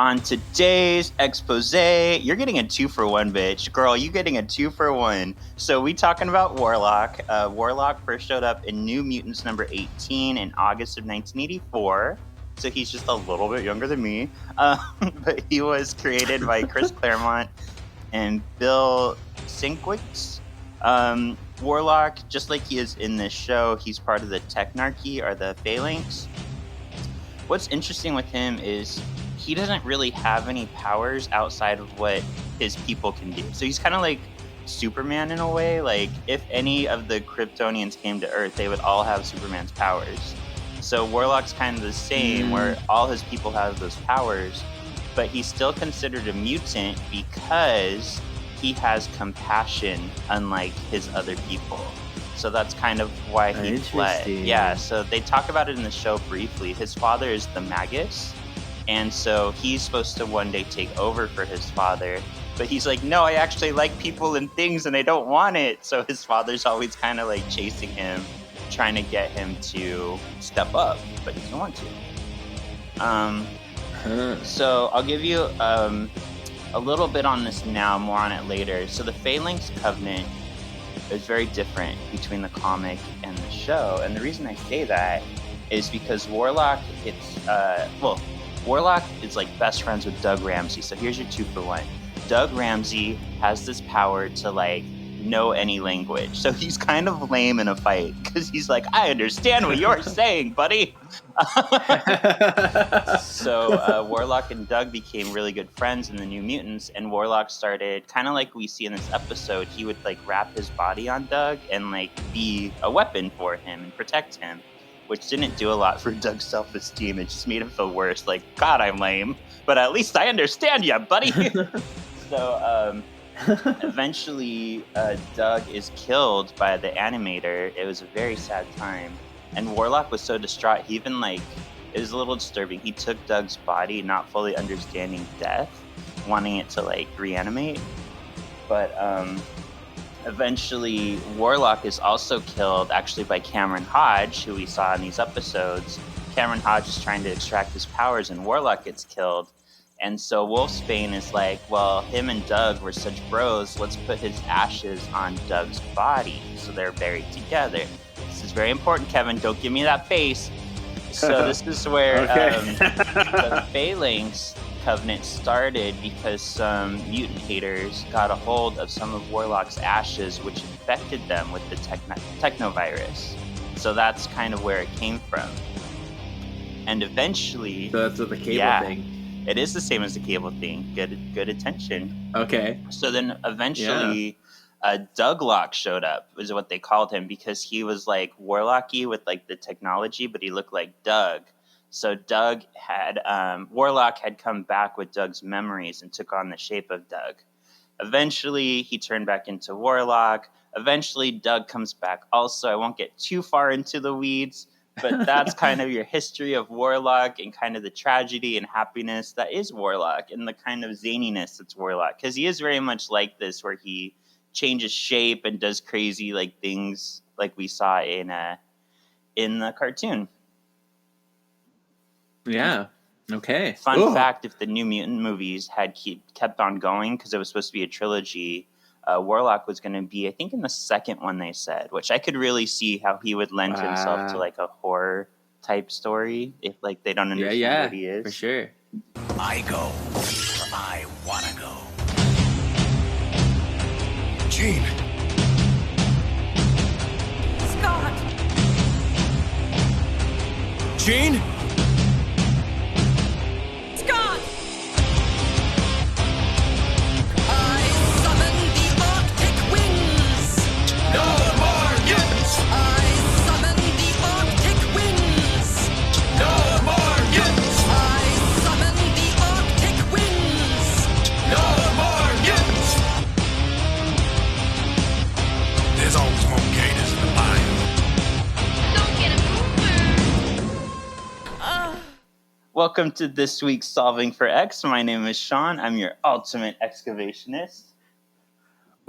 On today's expose, you're getting a 2-for-1, bitch. Girl, you getting a 2-for-1. So we talking about Warlock. Warlock first showed up in New Mutants number 18 in August of 1984. So he's just a little bit younger than me. But he was created by Chris Claremont and Bill Sienkiewicz. Warlock, just like he is in this show, he's part of the Technarchy, or the Phalanx. What's interesting with him is he doesn't really have any powers outside of what his people can do. So he's kind of like Superman in a way. Like, if any of the Kryptonians came to Earth, they would all have Superman's powers. So Warlock's kind of the same, where all his people have those powers, but he's still considered a mutant because he has compassion, unlike his other people. So that's kind of why he fled. Yeah, so they talk about it in the show briefly. His father is the Magus, and so he's supposed to one day take over for his father. But he's like, no, I actually like people and things, and I don't want it. So his father's always kind of like chasing him, trying to get him to step up, but he doesn't want to. So I'll give you a little bit on this now, more on it later. So the Phalanx Covenant is very different between the comic and the show. And the reason I say that is because Warlock, Warlock is like best friends with Doug Ramsey. So here's your 2-for-1. Doug Ramsey has this power to like know any language. So he's kind of lame in a fight because he's like, I understand what you're saying, buddy. So Warlock and Doug became really good friends in the New Mutants, and Warlock started, kind of like we see in this episode, he would like wrap his body on Doug and like be a weapon for him and protect him, which didn't do a lot for Doug's self-esteem. It just made him feel worse. Like, God, I'm lame, but at least I understand you, buddy. So eventually Doug is killed by the animator. It was a very sad time. And Warlock was so distraught, he even like, it was a little disturbing. He took Doug's body, not fully understanding death, wanting it to like reanimate. But eventually Warlock is also killed actually by Cameron Hodge, who we saw in these episodes. Cameron Hodge is trying to extract his powers and Warlock gets killed. And so Wolfsbane is like, well, him and Doug were such bros, let's put his ashes on Doug's body. So they're buried together. This is very important, Kevin. Don't give me that face. So this is where the Phalanx Covenant started, because some mutant haters got a hold of some of Warlock's ashes, which infected them with the technovirus. So that's kind of where it came from. And eventually... So that's what the cable thing. It is the same as the cable thing. Good attention. Okay. So then eventually... Douglock showed up, is what they called him, because he was like Warlocky with like the technology, but he looked like Doug. So Doug had Warlock had come back with Doug's memories and took on the shape of Doug. Eventually, he turned back into Warlock. Eventually, Doug comes back also. I won't get too far into the weeds, but that's kind of your history of Warlock and kind of the tragedy and happiness that is Warlock, and the kind of zaniness that's Warlock, because he is very much like this, where he changes shape and does crazy like things like we saw in the cartoon. Yeah. Okay. Fun fact: if the New Mutant movies had kept on going, because it was supposed to be a trilogy, Warlock was going to be, I think, in the second one, they said, which I could really see how he would lend himself to like a horror type story if like they don't understand what he is. For sure. I go where I want to go. Jean. Scott. Jean? Scott. I summon the Arctic winds. No more mutants! I summon the Arctic winds. No more mutants! I summon the Arctic winds. No more mutants! There's always more gators in the bayou. Don't get a boomer. Welcome to this week's Solving for X. My name is Shawn. I'm your ultimate excavationist.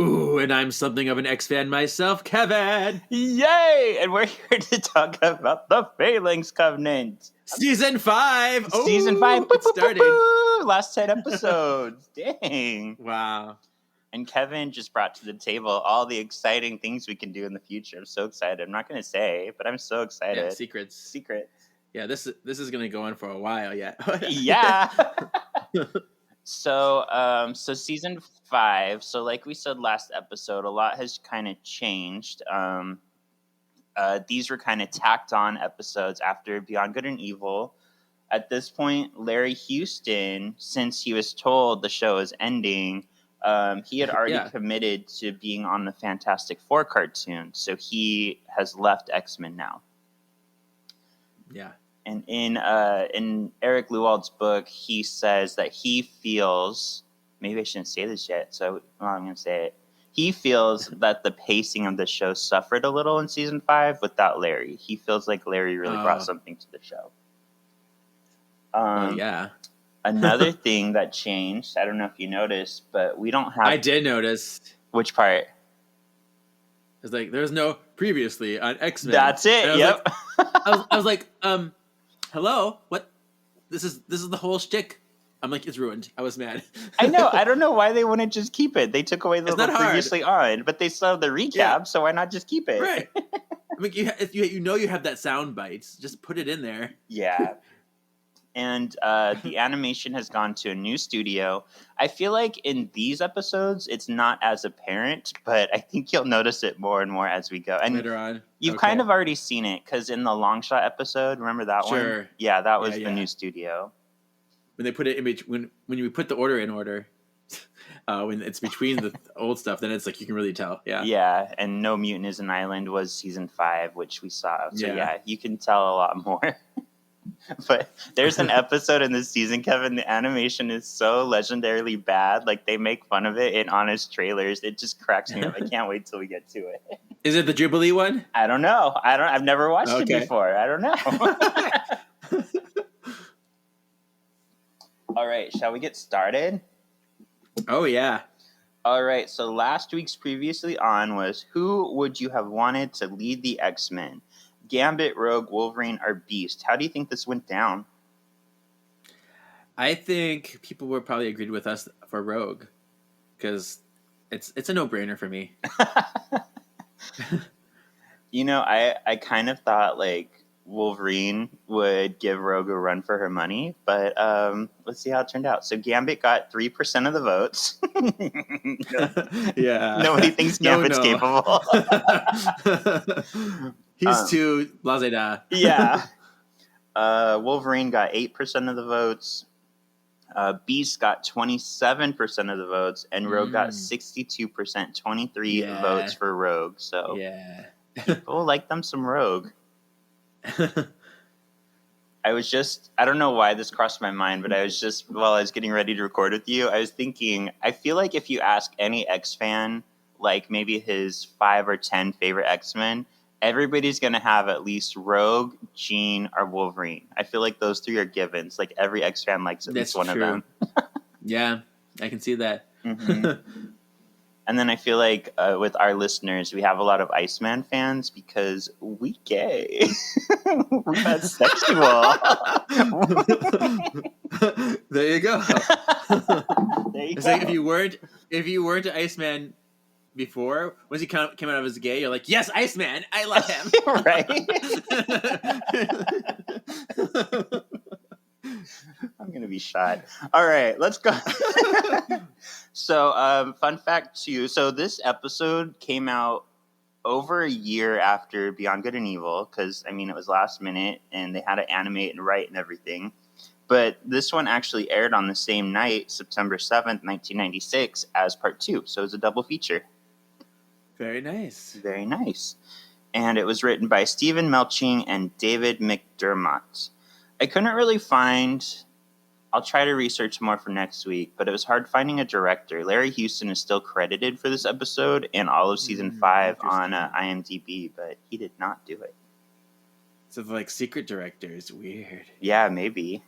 Ooh, and I'm something of an X-fan myself, Kevin! Yay! And we're here to talk about the Phalanx Covenant. Season 5! Season 5. Oh, it started. Last 10 episodes. Dang. Wow. And Kevin just brought to the table all the exciting things we can do in the future. I'm so excited. I'm not going to say, but I'm so excited. Yeah, secrets. Secrets. Yeah, this is going to go on for a while yet. Yeah. So season 5. So like we said last episode, a lot has kind of changed. These were kind of tacked on episodes after Beyond Good and Evil. At this point, Larry Houston, since he was told the show is ending, he had already committed to being on the Fantastic Four cartoon. So he has left X-Men now. Yeah. And in Eric Lewald's book, he says that he feels, maybe I shouldn't say this yet, so I'm going to say it. He feels that the pacing of the show suffered a little in season 5 without Larry. He feels like Larry really brought something to the show. Yeah. Another thing that changed, I don't know if you noticed, but we don't have... I did notice. Which part? It's like, there's no previously on X-Men. That's it, yep. I was like, hello? What? This is the whole shtick. I'm like, it's ruined. I was mad. I know. I don't know why they wouldn't just keep it. They took away the previously on, but they still have the recap, so why not just keep it? Right. I mean, if you have that sound bites, just put it in there. Yeah. And the animation has gone to a new studio. I feel like in these episodes, it's not as apparent, but I think you'll notice it more and more as we go. And later on, you've kind of already seen it, because in the long shot episode, remember that one? Yeah, that was the new studio. When they put it in between, when you put the order in order, when it's between the old stuff, then it's like you can really tell. Yeah. Yeah, and No Mutant is an Island was season 5, which we saw. So yeah you can tell a lot more. But there's an episode in this season, Kevin, the animation is so legendarily bad. Like, they make fun of it in honest trailers. It just cracks me up. I can't wait till we get to it. Is it the Jubilee one? I don't know. I've never watched it before. I don't know. All right, shall we get started? Oh, yeah. All right, so last week's previously on was, who would you have wanted to lead the X-Men? Gambit, Rogue, Wolverine, or Beast? How do you think this went down? I think people would probably agreed with us for Rogue, because it's a no-brainer for me. You know, I kind of thought, like, Wolverine would give Rogue a run for her money, but let's see how it turned out. So Gambit got 3% of the votes. Yeah. Nobody thinks Gambit's capable. He's too blasé-da. Yeah. Wolverine got 8% of the votes. Beast got 27% of the votes, and Rogue got 62%, 23 votes for Rogue. So people like them some Rogue. I don't know why this crossed my mind, but while I was getting ready to record with you, I was thinking, I feel like if you ask any X fan, like maybe his 5 or 10 favorite X-Men, everybody's going to have at least Rogue, Jean, or Wolverine. I feel like those 3 are givens. Like, every X fan likes at least one of them. Yeah, I can see that. Mm-hmm. And then I feel like with our listeners, we have a lot of Iceman fans because we gay. We're not sexual. There you go. It's like if you weren't an Iceman before, once he came out as gay, you're like, yes, Iceman, I love him. Right? I'm going to be shot. All right, let's go. So, fun fact too. So this episode came out over a year after Beyond Good and Evil, because, I mean, it was last minute, and they had to animate and write and everything. But this one actually aired on the same night, September 7th, 1996, as part 2. So it was a double feature. Very nice. Very nice. And it was written by Stephen Melching and David McDermott. I couldn't really find... I'll try to research more for next week, but it was hard finding a director. Larry Houston is still credited for this episode and all of season 5 on IMDb, but he did not do it. So, like, secret directors, weird. Yeah, maybe.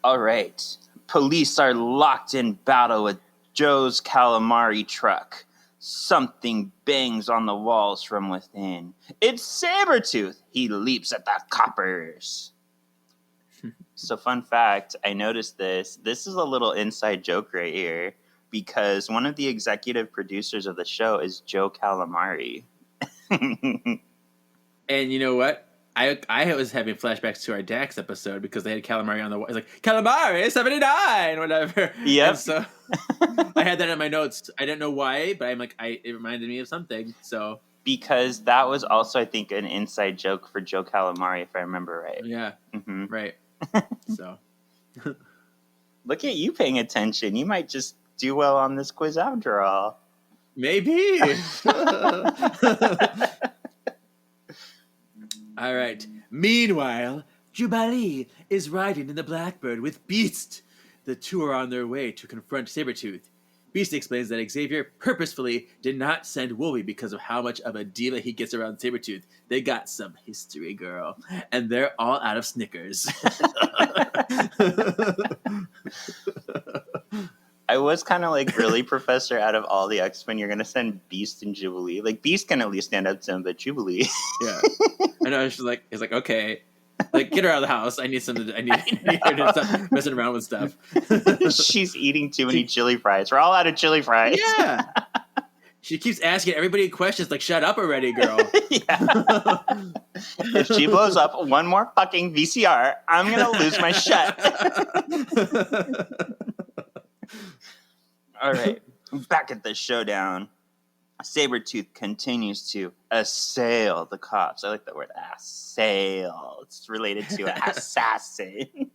All right. Police are locked in battle with Joe's calamari truck. Something bangs on the walls from within. It's Sabretooth. He leaps at the coppers. So, fun fact, I noticed this. This is a little inside joke right here because one of the executive producers of the show is Joe Calamari. And you know what? I was having flashbacks to our Dax episode because they had calamari on the wall. It's like calamari 79, whatever. Yep. And so I had that in my notes. I didn't know why, but I'm like, it reminded me of something. So Because that was also, I think, an inside joke for Joe Calamari, if I remember right. yeah, right. So Look at you paying attention. You might just do well on this quiz after all. maybe. All right. Meanwhile, Jubilee is riding in the Blackbird with Beast. The two are on their way to confront Sabretooth. Beast explains that Xavier purposefully did not send Wolvie because of how much of a diva he gets around Sabretooth. They got some history, girl. And they're all out of Snickers. I was kind of like, really, Professor, out of all the X-Men, you're going to send Beast and Jubilee? Like, Beast can at least stand up to him, but Jubilee... Yeah. I know, it's like, okay. Like, get her out of the house. I need something. I need her to stop messing around with stuff. She's eating too many chili fries. We're all out of chili fries. Yeah. She keeps asking everybody questions like, shut up already, girl. Yeah. If she blows up one more fucking VCR, I'm going to lose my shit. All right. Back at the showdown, Sabretooth continues to assail the cops. I like that word, assail. It's related to assassin.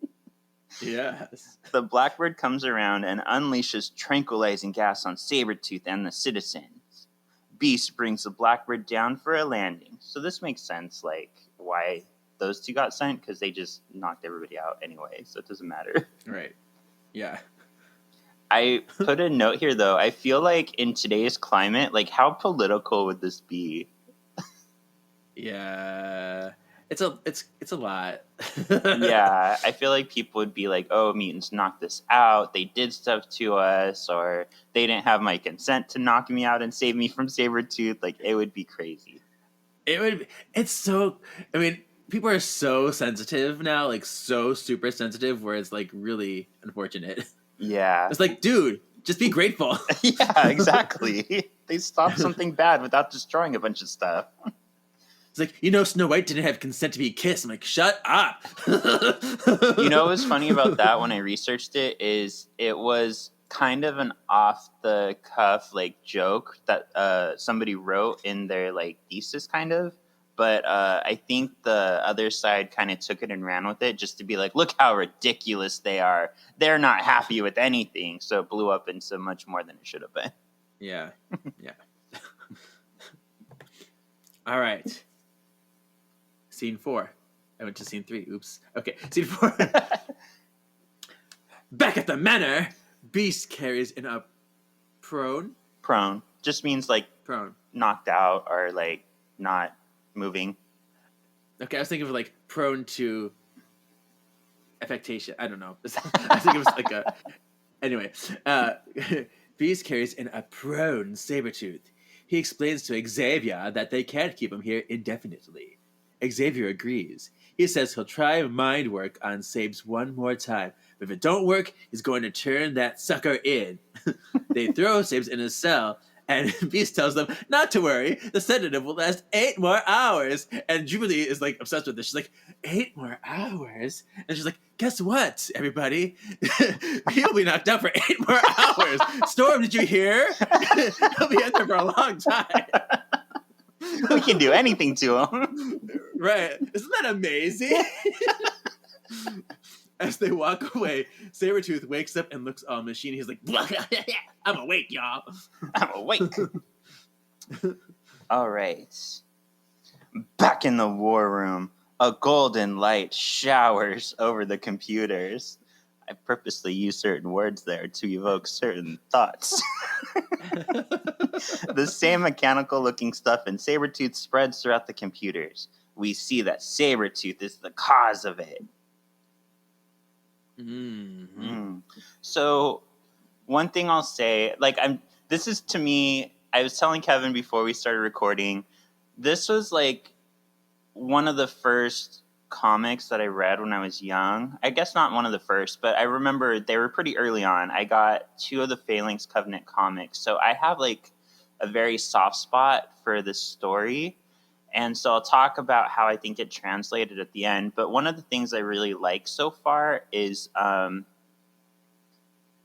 Yes. The Blackbird comes around and unleashes tranquilizing gas on Sabretooth and the citizens. Beast brings the Blackbird down for a landing. So this makes sense, like, why those two got sent, because they just knocked everybody out anyway, so it doesn't matter. Right. Yeah. I put a note here, though. I feel like in today's climate, like, how political would this be? Yeah. It's a lot. Yeah, I feel like people would be like, oh, mutants knocked this out, they did stuff to us, or they didn't have my consent to knock me out and save me from Sabretooth. Like, it would be crazy. It's so, I mean, people are so sensitive now, like so super sensitive, where it's like really unfortunate. Yeah. It's like, dude, just be grateful. Yeah, exactly. They stopped something bad without destroying a bunch of stuff. It's like, Snow White didn't have consent to be kissed. I'm like, shut up. You know what was funny about that when I researched it is it was kind of an off-the-cuff, like, joke that somebody wrote in their, like, thesis, kind of. But I think the other side kind of took it and ran with it just to be like, look how ridiculous they are. They're not happy with anything. So it blew up into much more than it should have been. Yeah. Yeah. All right. Scene 4. I went to scene 3. Oops. Okay. Scene 4. Back at the manor, Beast carries in a prone. Prone. Just means, like, Prone. knocked out or, like, not moving. Okay, I was thinking of like prone to affectation. I don't know. I think it was like a. Anyway, Beast carries in a prone Sabretooth. He explains to Xavier that they can't keep him here indefinitely. Xavier agrees. He says he'll try mind work on Sabes one more time, but if it don't work, he's going to turn that sucker in. They throw Sabes in a cell. And Beast tells them not to worry. The sedative will last 8 more hours. And Jubilee is like obsessed with this. She's like, 8 more hours? And she's like, guess what, everybody? He'll be knocked out for 8 more hours. Storm, did you hear? He'll be in there for a long time. We can do anything to him. Right. Isn't that amazing? As they walk away, Sabretooth wakes up and looks all machine. He's like, I'm awake, y'all. I'm awake. All right. Back in the war room, a golden light showers over the computers. I purposely use certain words there to evoke certain thoughts. The same mechanical-looking stuff in Sabretooth spreads throughout the computers. We see that Sabretooth is the cause of it. Mm-hmm. So one thing I'll say, like, this is, to me, I was telling Kevin before we started recording, this was like one of the first comics that I read when I was young. I guess not one of the first, but I remember they were pretty early on. I got 2 of the Phalanx Covenant comics, so I have like a very soft spot for this story. And so I'll talk about how I think it translated at the end. But one of the things I really like so far is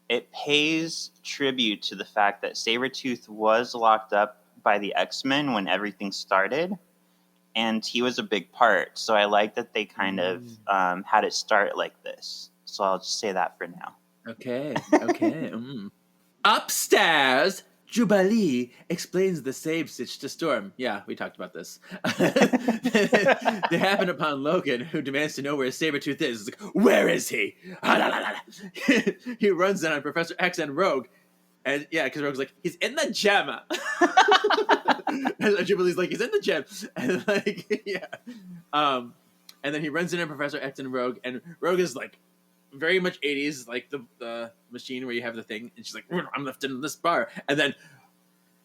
it pays tribute to the fact that Sabretooth was locked up by the X-Men when everything started. And he was a big part. So I like that they kind of had it start like this. So I'll just say that for now. Okay. Upstairs, Jubilee explains the save stitch to Storm. Yeah, we talked about this. They happen upon Logan, who demands to know where Sabretooth is. He's like, where is he? He runs in on Professor X and Rogue. And yeah, because Rogue's like, he's in the gem. And Jubilee's like, he's in the gym, and like, yeah, and then he runs into Professor X and Rogue is like very much 80s, like the machine where you have the thing, and she's like, I'm lifting this bar, and then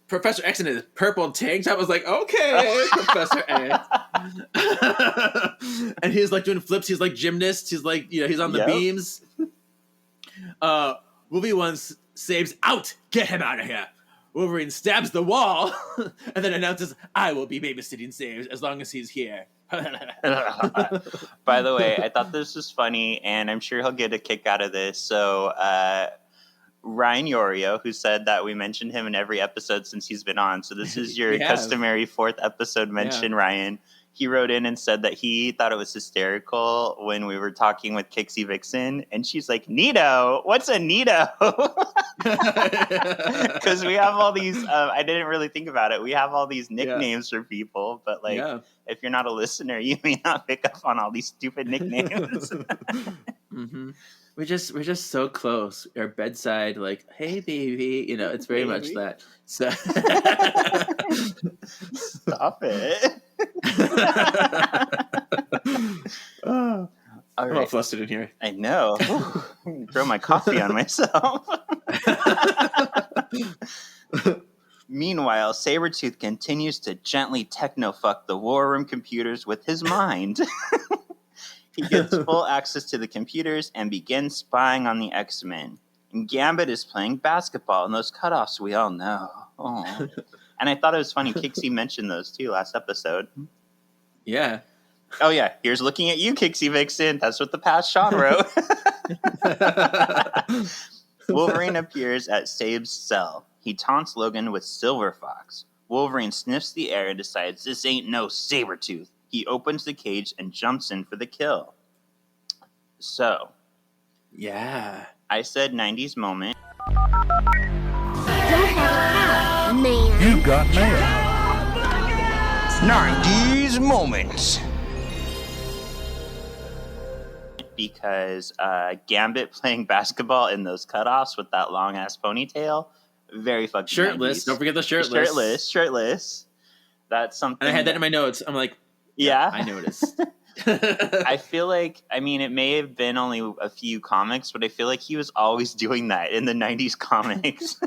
Professor X in his purple tank top was like, okay, Professor X, and he's like doing flips, he's like gymnast, he's like, he's on the beams. Movie once saves out, get him out of here. Wolverine stabs the wall and then announces, I will be babysitting Saves as long as he's here. By the way, I thought this was funny, and I'm sure he'll get a kick out of this. So Ryan Yorio, who said that we mentioned him in every episode since he's been on. So this is your customary 4th episode mention, Ryan. He wrote in and said that he thought it was hysterical when we were talking with Kixie Vixen, and she's like, Nito? What's a Nito? Because we have all these, I didn't really think about it. We have all these nicknames for people, but like, if you're not a listener, you may not pick up on all these stupid nicknames. Mm-hmm. We're just so close. Our bedside, like, hey baby, it's very much that. So Stop it. All right. I'm all flustered in here. I know. Throw my coffee on myself. Meanwhile, Sabretooth continues to gently techno-fuck the War Room computers with his mind. He gets full access to the computers and begins spying on the X-Men. And Gambit is playing basketball in those cutoffs we all know. Oh. And I thought it was funny, Kixie mentioned those too last episode. Yeah. Oh yeah, here's looking at you, Kixie Vixen. That's what the past Shawn wrote. Wolverine appears at Sabe's cell. He taunts Logan with Silver Fox. Wolverine sniffs the air and decides this ain't no Sabretooth. He opens the cage and jumps in for the kill. So. Yeah. I said 90s moment. Man. You got mail. 90s moments. Because Gambit playing basketball in those cutoffs with that long ass ponytail, very fucking shirtless. 90s. Don't forget the shirtless. Shirtless. That's something. And I had that in my notes. I'm like, yeah, I noticed. I feel like, I mean, it may have been only a few comics, but I feel like he was always doing that in the 90s comics.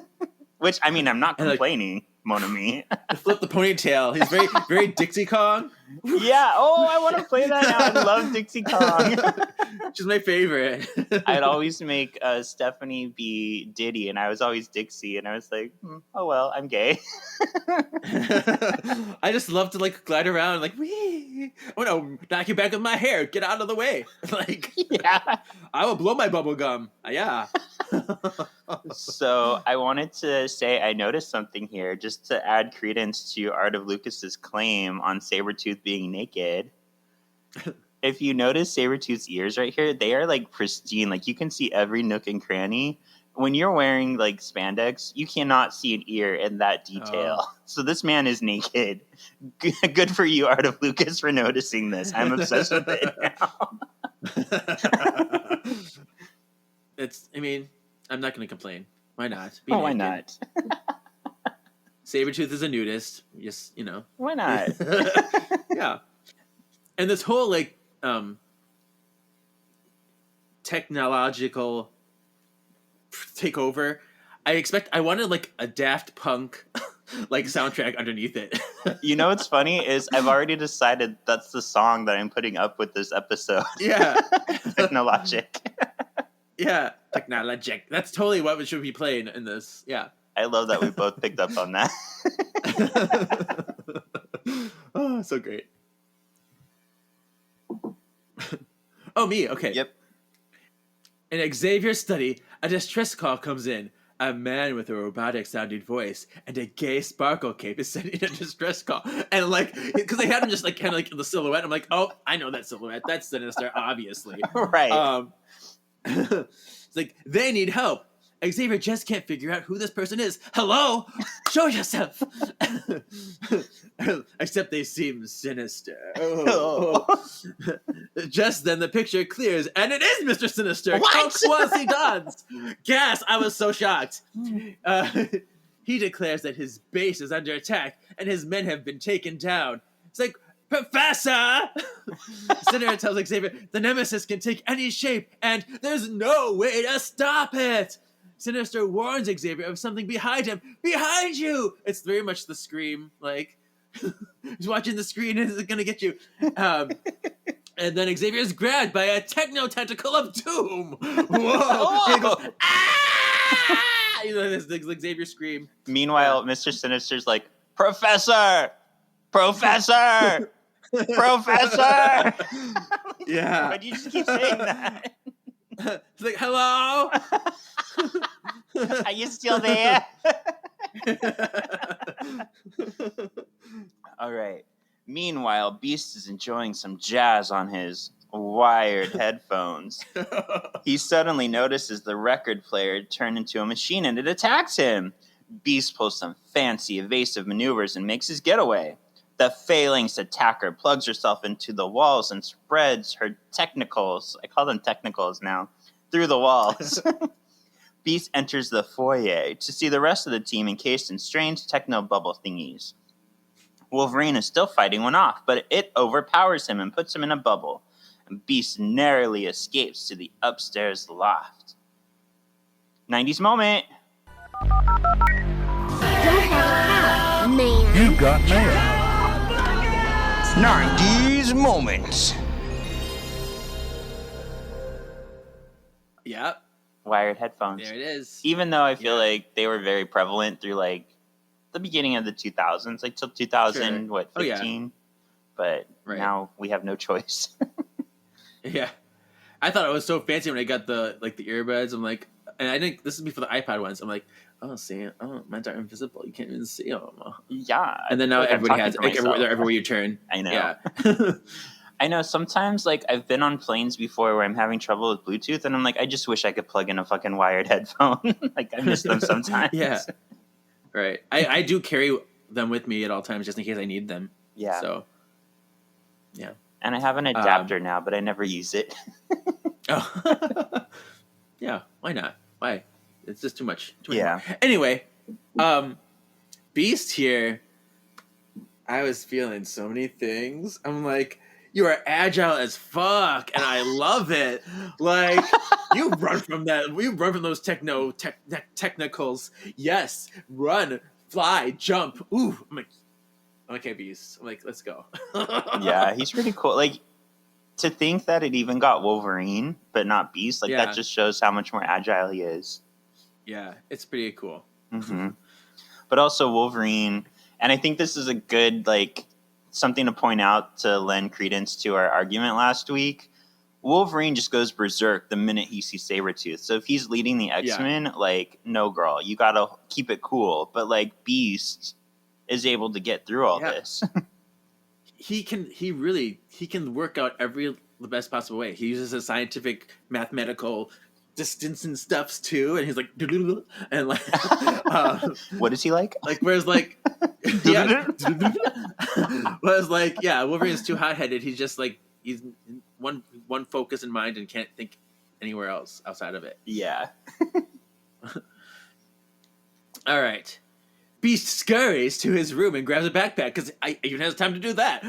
Which, I mean, I'm not complaining, Mon ami. Flip the ponytail. He's very, very Dixie Kong. Yeah. Oh, I want to play that now. I love Dixie Kong. She's my favorite. I'd always make Stephanie be Diddy, and I was always Dixie, and I was like, oh, well, I'm gay. I just love to, like, glide around, like, wee. Oh, no, knock you back with my hair. Get out of the way. Like, yeah. I will blow my bubble gum. Yeah. So I wanted to say I noticed something here just to add credence to Art of Lucas's claim on Sabretooth being naked. If you notice Sabretooth's ears right here, they are like pristine. Like you can see every nook and cranny. When you're wearing like spandex, you cannot see an ear in that detail. So this man is naked. Good for you, Art of Lucas, for noticing this. I'm obsessed with it now. I mean, I'm not going to complain. Why not? Why not? Sabretooth is a nudist. Just, Why not? Yeah. And this whole, like, technological takeover, I wanted like a Daft Punk like soundtrack underneath it. You know what's funny is I've already decided that's the song that I'm putting up with this episode. Yeah. Technologic. Yeah. Technologic. That's totally what should be playing in this. Yeah. I love that we both picked up on that. Oh, so great. Oh, me. Okay. Yep. In Xavier's study, a distress call comes in. A man with a robotic-sounding voice and a gay sparkle cape is sending a distress call. And, like, because they had him just, like, kind of, like, in the silhouette. I'm like, oh, I know that silhouette. That's Sinister, obviously. Right. It's like, they need help. Xavier just can't figure out who this person is. Hello? Show yourself. Except they seem sinister. Oh. Just then the picture clears, and it is Mr. Sinister. What? Dance. Gas! I was so shocked. He declares that his base is under attack, and his men have been taken down. It's like, Professor! Sinister tells Xavier the Nemesis can take any shape, and there's no way to stop it. Sinister warns Xavier of something behind him. Behind you! It's very much the Scream, like, he's watching the screen and it's gonna get you. And then Xavier is grabbed by a techno tentacle of doom. Whoa! And he goes, ah! You know, this Xavier scream. Meanwhile, Mr. Sinister's like, Professor! Professor! Professor! Yeah. Why do you just keep saying that? It's like, hello? Are you still there? All right. Meanwhile, Beast is enjoying some jazz on his wired headphones. He suddenly notices the record player turn into a machine and it attacks him. Beast pulls some fancy evasive maneuvers and makes his getaway. The Phalanx attacker plugs herself into the walls and spreads her technicals, I call them technicals now, through the walls. Beast enters the foyer to see the rest of the team encased in strange techno bubble thingies. Wolverine is still fighting one off, but it overpowers him and puts him in a bubble. And Beast narrowly escapes to the upstairs loft. 90s moment. Man. You've got mail. 90s moments. Yep. Wired headphones. There it is. Even though I feel like they were very prevalent through like the beginning of the 2000s, like till 2000, Sure. 15? But Right. now we have no choice. Yeah. I thought it was so fancy when I got the earbuds. I'm like, and I think this is before the iPod ones. I'm like, oh, see, oh, mine are invisible. You can't even see them. Yeah. And then now like I'm everybody has talking like to myself. everywhere you turn. I know. Yeah. I know sometimes like I've been on planes before where I'm having trouble with Bluetooth and I'm like, I just wish I could plug in a fucking wired headphone. Like I miss them sometimes. Yeah. Right. I do carry them with me at all times just in case I need them. Yeah. So, yeah. And I have an adapter now, but I never use it. Oh. Yeah. Why not? Why? It's just too much. Yeah. More. Anyway, Beast here. I was feeling so many things. I'm like, you are agile as fuck, and I love it. Like, you run from that. We run from those technicals. Yes, run, fly, jump. Ooh, I'm like, okay, Beast. I'm like, let's go. Yeah, he's pretty cool. Like, to think that it even got Wolverine, but not Beast, like, Yeah. that just shows how much more agile he is. Yeah, it's pretty cool. Mm-hmm. But also Wolverine, and I think this is a good, like, something to point out to lend credence to our argument last week. Wolverine just goes berserk the minute he sees Sabretooth. So if he's leading the X-Men, like, no, girl, you gotta keep it cool. But, like, Beast is able to get through all this. He can work out the best possible way. He uses a scientific mathematical distance and stuffs too, and he's like and like What is he like? like whereas like yeah whereas like yeah Wolverine's too hot-headed. He's just like he's one focus in mind and can't think anywhere else outside of it. Yeah. All right. Beast scurries to his room and grabs a backpack because I even has time to do that.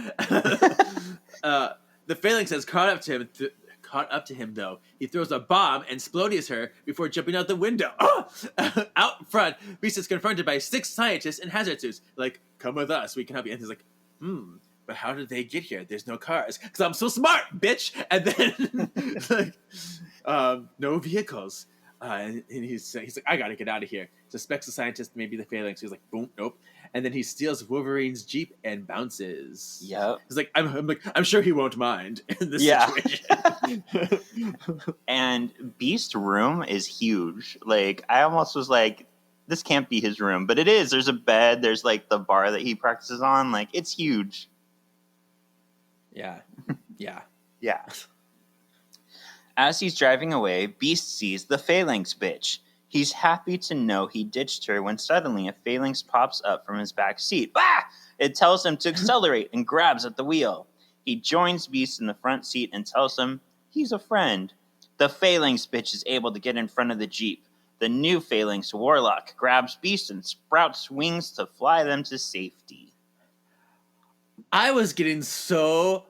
The Phalanx has caught caught up to him, though. He throws a bomb and explodies her before jumping out the window. Out front, Beast is confronted by 6 scientists in hazard suits. Like, come with us, we can help you. And he's like, but how did they get here? There's no cars. Because I'm so smart, bitch! And then, like, no vehicles. And he's like, I gotta get out of here. Suspects the scientist may be the Phalanx. He's like, boom, nope. And then he steals Wolverine's Jeep and bounces. Yep. He's like, I'm sure he won't mind in this situation. And Beast's room is huge. Like, I almost was like, this can't be his room, but it is. There's a bed. There's like the bar that he practices on. Like, it's huge. Yeah. Yeah. As he's driving away, Beast sees the Phalanx bitch. He's happy to know he ditched her when suddenly a Phalanx pops up from his back seat. Ah! It tells him to accelerate and grabs at the wheel. He joins Beast in the front seat and tells him he's a friend. The Phalanx bitch is able to get in front of the Jeep. The new Phalanx Warlock grabs Beast and sprouts wings to fly them to safety. I was getting so,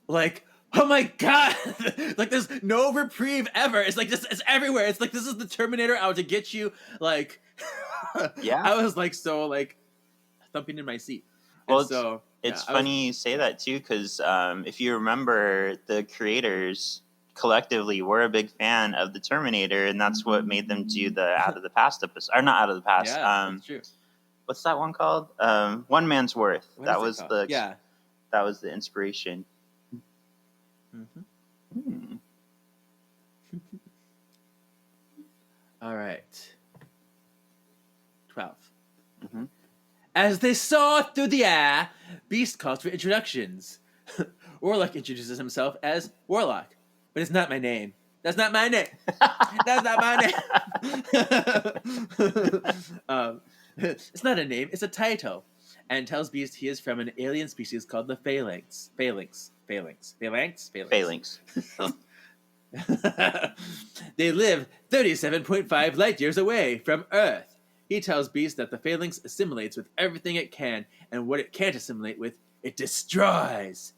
like, oh my god! Like, there's no reprieve ever. It's like, it's everywhere. It's like, this is the Terminator out to get you. Like, Yeah. I was like, so, like, thumping in my seat. Well, And it's funny you say that too, because if you remember, the creators collectively were a big fan of the Terminator, and that's what made them do the Out of the Past episode, or not Out of the Past. Yeah, that's true. What's that one called? One Man's Worth. What That is it was called? that was the inspiration. Mm-hmm. All right. 12. Mm-hmm. As they soar through the air, Beast calls for introductions. Warlock introduces himself as Warlock, but it's not my name. That's not my name. That's not my name. It's not a name, it's a title. And tells Beast he is from an alien species called the Phalanx. Phalanx. They live 37.5 light years away from Earth. He tells Beast that the Phalanx assimilates with everything it can, and what it can't assimilate with, it destroys.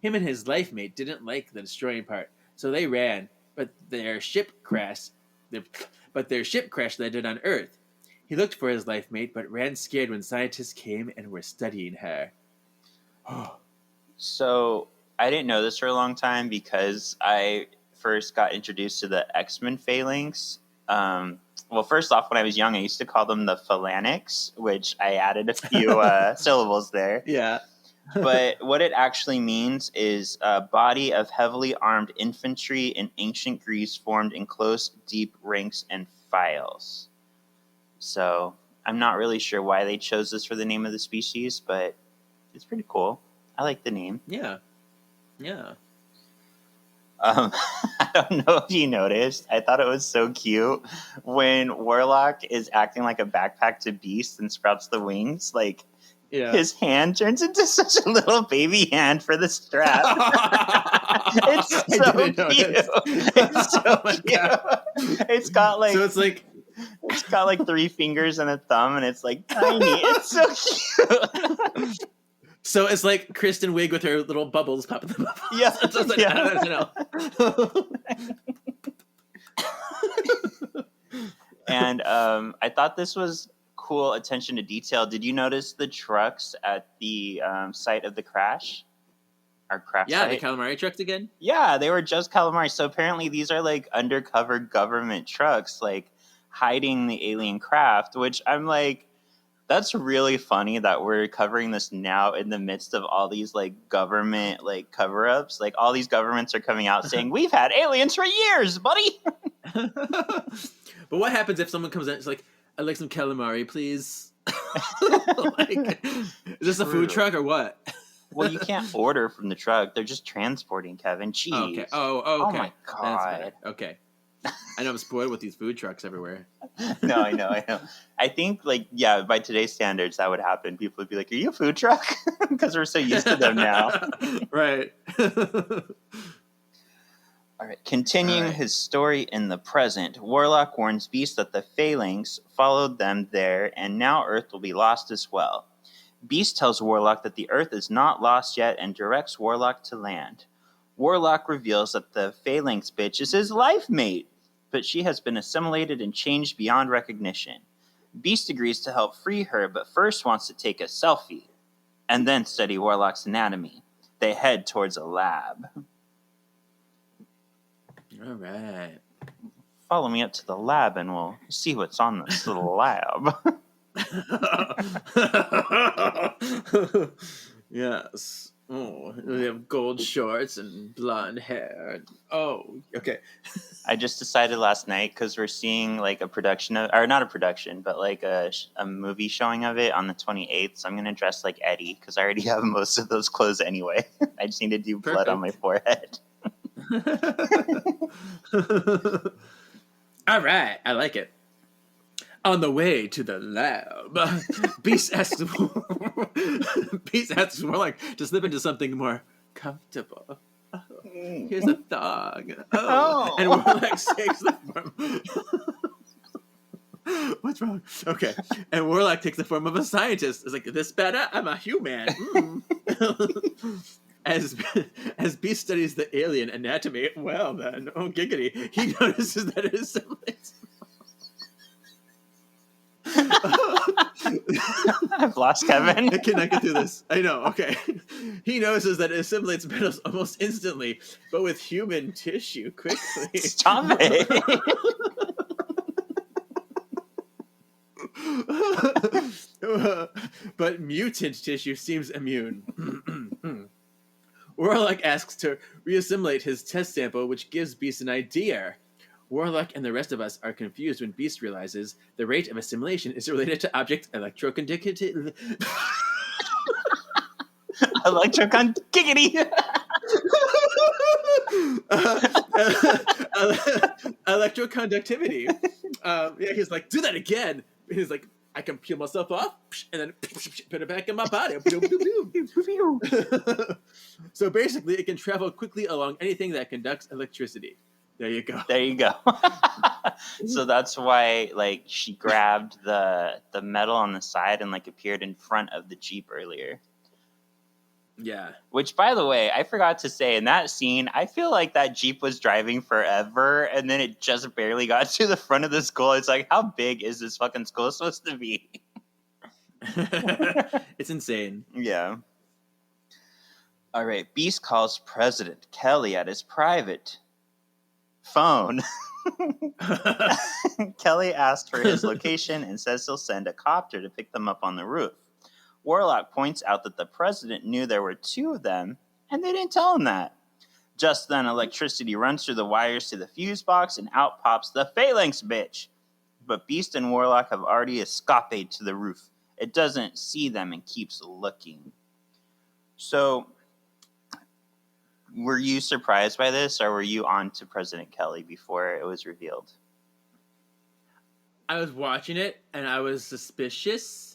Him and his life mate didn't like the destroying part, so they ran, but their ship crashed landed on Earth. He looked for his life mate, but ran scared when scientists came and were studying her. So I didn't know this for a long time because I first got introduced to the X-Men Phalanx. Well, first off, when I was young, I used to call them the Phalanx, which I added a few syllables there. Yeah. But what it actually means is a body of heavily armed infantry in ancient Greece formed in close, deep ranks and files. So I'm not really sure why they chose this for the name of the species, but it's pretty cool. I like the name. Yeah. Yeah. I don't know if you noticed. I thought it was so cute when Warlock is acting like a backpack to Beast and sprouts the wings. Like, his hand turns into such a little baby hand for the strap. It's so cute. It's so cute. It's got like, so it's got like 3 fingers and a thumb, and it's like tiny. It's so cute. So it's like Kristen Wiig with her little bubbles popping the bubbles. Yeah. So it's like, And I thought this was cool attention to detail. Did you notice the trucks at the site of the crash? Our crash site? The calamari trucks again? Yeah, they were just calamari. So apparently these are like undercover government trucks, like hiding the alien craft, which I'm like, that's really funny that we're covering this now in the midst of all these like government like cover-ups. Like all these governments are coming out saying, we've had aliens for years, buddy. But what happens if someone comes in and is like, I'd like some calamari, please? Like, is this a food truck or what? Well, you can't order from the truck. They're just transporting, Kevin. Jeez. Oh, okay. Oh, okay. Oh my God. Okay. I know I'm spoiled with these food trucks everywhere. No, I know. I think, like, yeah, by today's standards, that would happen. People would be like, are you a food truck? Because we're so used to them now. Right. All right. Continuing his story in the present, Warlock warns Beast that the Phalanx followed them there, and now Earth will be lost as well. Beast tells Warlock that the Earth is not lost yet and directs Warlock to land. Warlock reveals that the Phalanx bitch is his life mate, but she has been assimilated and changed beyond recognition. Beast agrees to help free her, but first wants to take a selfie and then study Warlock's anatomy. They head towards a lab. All right. Follow me up to the lab and we'll see what's on this little lab. Yes. Oh, they have gold shorts and blonde hair. Oh, okay. I just decided last night because we're seeing like a production of, or not a production, but like a movie showing of it on the 28th. So I'm gonna dress like Eddie because I already have most of those clothes anyway. I just need to do blood on my forehead. All right, I like it. On the way to the lab, Beast asks Warlock to slip into something more comfortable. Oh, here's a thong. Oh. And Warlock takes the form. What's wrong? Okay. And Warlock takes the form of a scientist. It's like, this better? I'm a human. As Beast studies the alien anatomy, well then, oh giggity, he notices that it assimilates. I've lost Kevin. I cannot get through this. I know, okay. He notices that it assimilates metals almost instantly, but with human tissue quickly. Stop it. But mutant tissue seems immune. Warlock asks to reassimilate his test sample, which gives Beast an idea. Warlock and the rest of us are confused when Beast realizes the rate of assimilation is related to object electroconductivity. Electroconductivity. Electroconductivity. Yeah, he's like, do that again. And he's like, I can peel myself off and then put it back in my body. So basically, it can travel quickly along anything that conducts electricity. There you go. There you go. So that's why, like, she grabbed the metal on the side and like appeared in front of the Jeep earlier. Yeah. Which, by the way, I forgot to say in that scene, I feel like that Jeep was driving forever, and then it just barely got to the front of the skull. It's like, how big is this fucking skull supposed to be? It's insane. Yeah. All right. Beast calls President Kelly at his private phone. Kelly asked for his location and says he'll send a copter to pick them up on the roof. Warlock points out that the president knew there were two of them, and they didn't tell him that. Just then, electricity runs through the wires to the fuse box, and out pops the Phalanx bitch. But Beast and Warlock have already escaped to the roof. It doesn't see them and keeps looking. So, were you surprised by this, or were you on to President Kelly before it was revealed? I was watching it, and I was suspicious,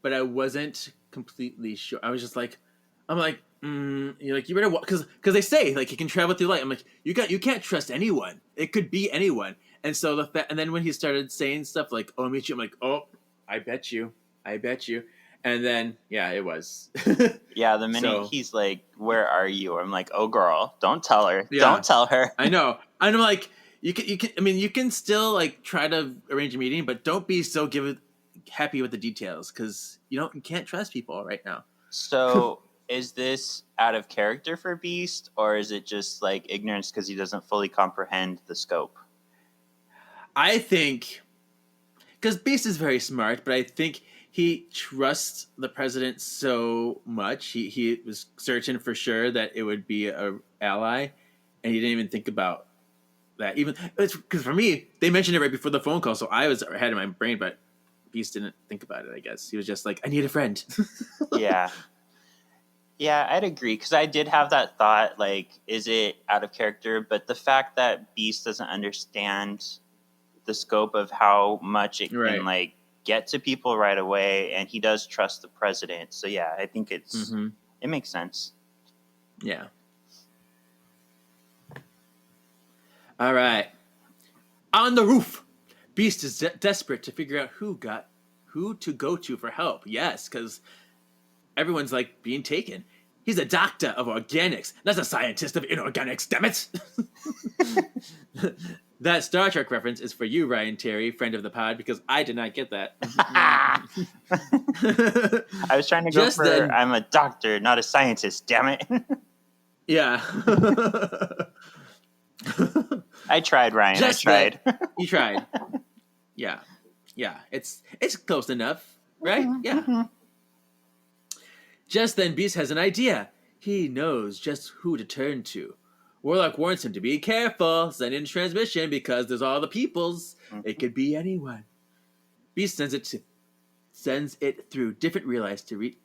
but I wasn't completely sure. I was just like, you're like, you better walk, because they say like he can travel through light. I'm like, you can't trust anyone. It could be anyone. And so and then when he started saying stuff like, "Oh, I'll meet you," I'm like, "Oh, I bet you." And then yeah, it was. Yeah, the minute he's like, "Where are you?" I'm like, "Oh, girl, don't tell her. Yeah. Don't tell her." I know. And I'm like, you can. I mean, you can still like try to arrange a meeting, but don't be so happy with the details, because you can't trust people right now. So is this out of character for Beast, or is it just like ignorance because he doesn't fully comprehend the scope? I think because Beast is very smart, but I think he trusts the president so much. He was certain for sure that it would be an ally, and he didn't even think about that. Even because for me, they mentioned it right before the phone call, so I was ahead in my brain, but Beast didn't think about it, I guess. He was just like, I need a friend. Yeah. Yeah, I'd agree, because I did have that thought, like, is it out of character? But the fact that Beast doesn't understand the scope of how much it can, like, get to people right away, and he does trust the president. So, yeah, I think it makes sense. Yeah. All right. On the roof. Beast is desperate to figure out who to go to for help. Yes, because everyone's like being taken. He's a doctor of organics, not a scientist of inorganics, damn it! That Star Trek reference is for you, Ryan Terry, friend of the pod, because I did not get that. I was trying to go Just for then- I'm a doctor, not a scientist, damn it. Yeah. I tried, Ryan. Just I tried. You tried. Yeah. Yeah. It's close enough, right? Yeah. Just then, Beast has an idea. He knows just who to turn to. Warlock warns him to be careful, send in transmission because there's all the peoples. It could be anyone. Beast sends it through different relays to reach.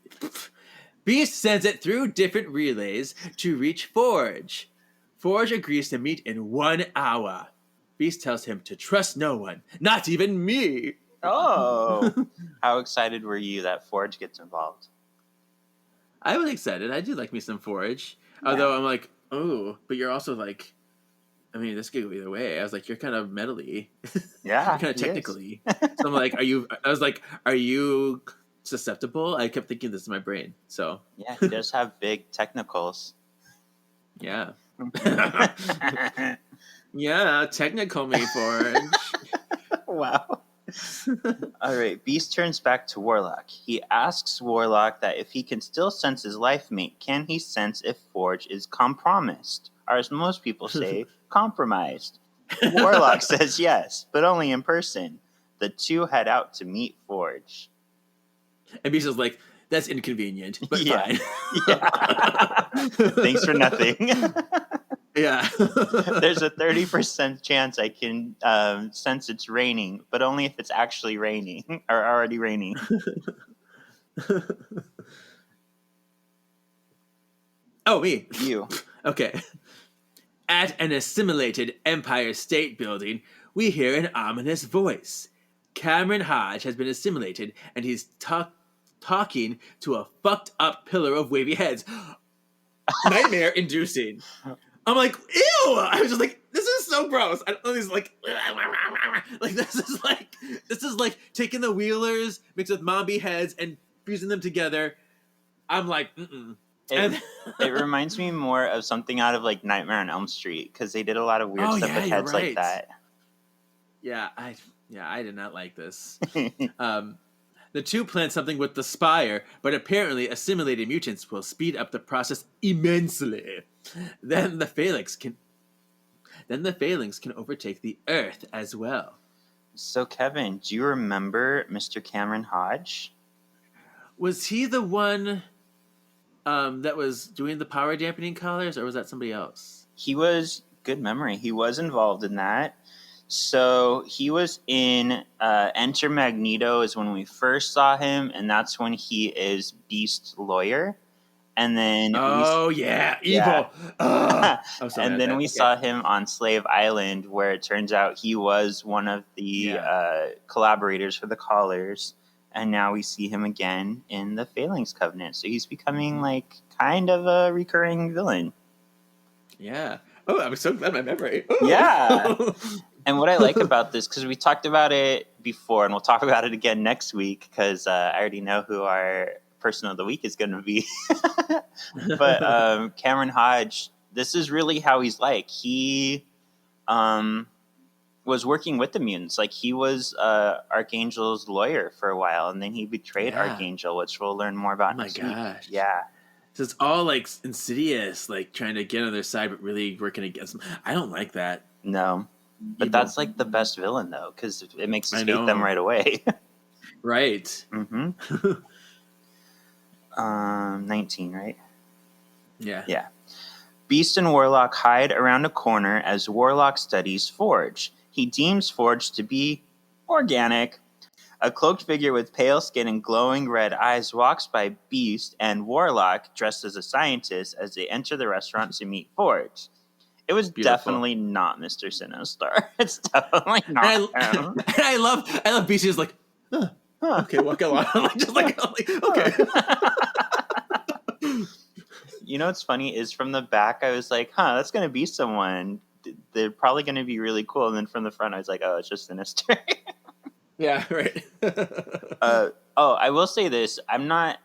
Beast sends it through different relays to reach Forge. Forge agrees to meet in 1 hour. Beast tells him to trust no one, not even me. Oh, how excited were you that Forge gets involved? I was excited. I do like me some Forge. Although I'm like, oh, but you're also like, I mean, this could go either way. I was like, you're kind of metally. Yeah, You're kind of technically. So I'm like, are you susceptible? I kept thinking this in my brain. So Yeah, he does have big technicals. yeah. Yeah, technical me, Forge. Wow. All right, Beast turns back to Warlock. He asks Warlock that if he can still sense his life mate, can he sense if Forge is compromised? Or as most people say, compromised. Warlock says yes, but only in person. The two head out to meet Forge. And Beast is like, that's inconvenient, but Yeah. fine. Yeah. Thanks for nothing. Yeah. There's a 30% chance I can sense it's raining, but only if it's actually raining or already raining. Oh, me. You. Okay. At an assimilated Empire State Building, we hear an ominous voice. Cameron Hodge has been assimilated, and he's talking to a fucked up pillar of wavy heads. Nightmare inducing. I'm like, ew! I was just like, this is so gross. I don't know. He's like this is like taking the Wheelers mixed with Mombi heads and fusing them together. I'm like, mm-mm. It reminds me more of something out of like Nightmare on Elm Street because they did a lot of weird stuff with heads like that. Yeah, I did not like this. The two plan something with the Spire, but apparently assimilated mutants will speed up the process immensely. Then the Phalanx can overtake the Earth as well. So, Kevin, do you remember Mr. Cameron Hodge? Was he the one that was doing the power dampening collars, or was that somebody else? He was, good memory, he was involved in that. So he was in Enter Magneto is when we first saw him, and that's when he is Beast's lawyer. And then evil. And then we saw him on Slave Island, where it turns out he was one of the collaborators for the Callers, and now we see him again in the Phalanx Covenant. So he's becoming like kind of a recurring villain. Yeah. Oh, I'm so glad my memory. Ooh. Yeah. And what I like about this, because we talked about it before, and we'll talk about it again next week, because I already know who our person of the week is going to be. But Cameron Hodge, this is really how he's like. He was working with the mutants. Like, he was Archangel's lawyer for a while, and then he betrayed Archangel, which we'll learn more about next week. Yeah. So it's all like insidious, like trying to get on their side, but really working against them. I don't like that. No. But that's like the best villain, though, because it makes us hate them right away. Right. Mm-hmm. 19, right? Yeah. Yeah. Beast and Warlock hide around a corner as Warlock studies Forge. He deems Forge to be organic. A cloaked figure with pale skin and glowing red eyes walks by Beast and Warlock, dressed as a scientist, as they enter the restaurant to meet Forge. It was definitely not Mr. Sinostar. It's definitely not him. And I love Beast is like, okay, walk along. I'm like, okay. You know what's funny is from the back, I was like, that's going to be someone. They're probably going to be really cool. And then from the front, I was like, oh, it's just Sinister. Yeah, right. I will say this. I'm not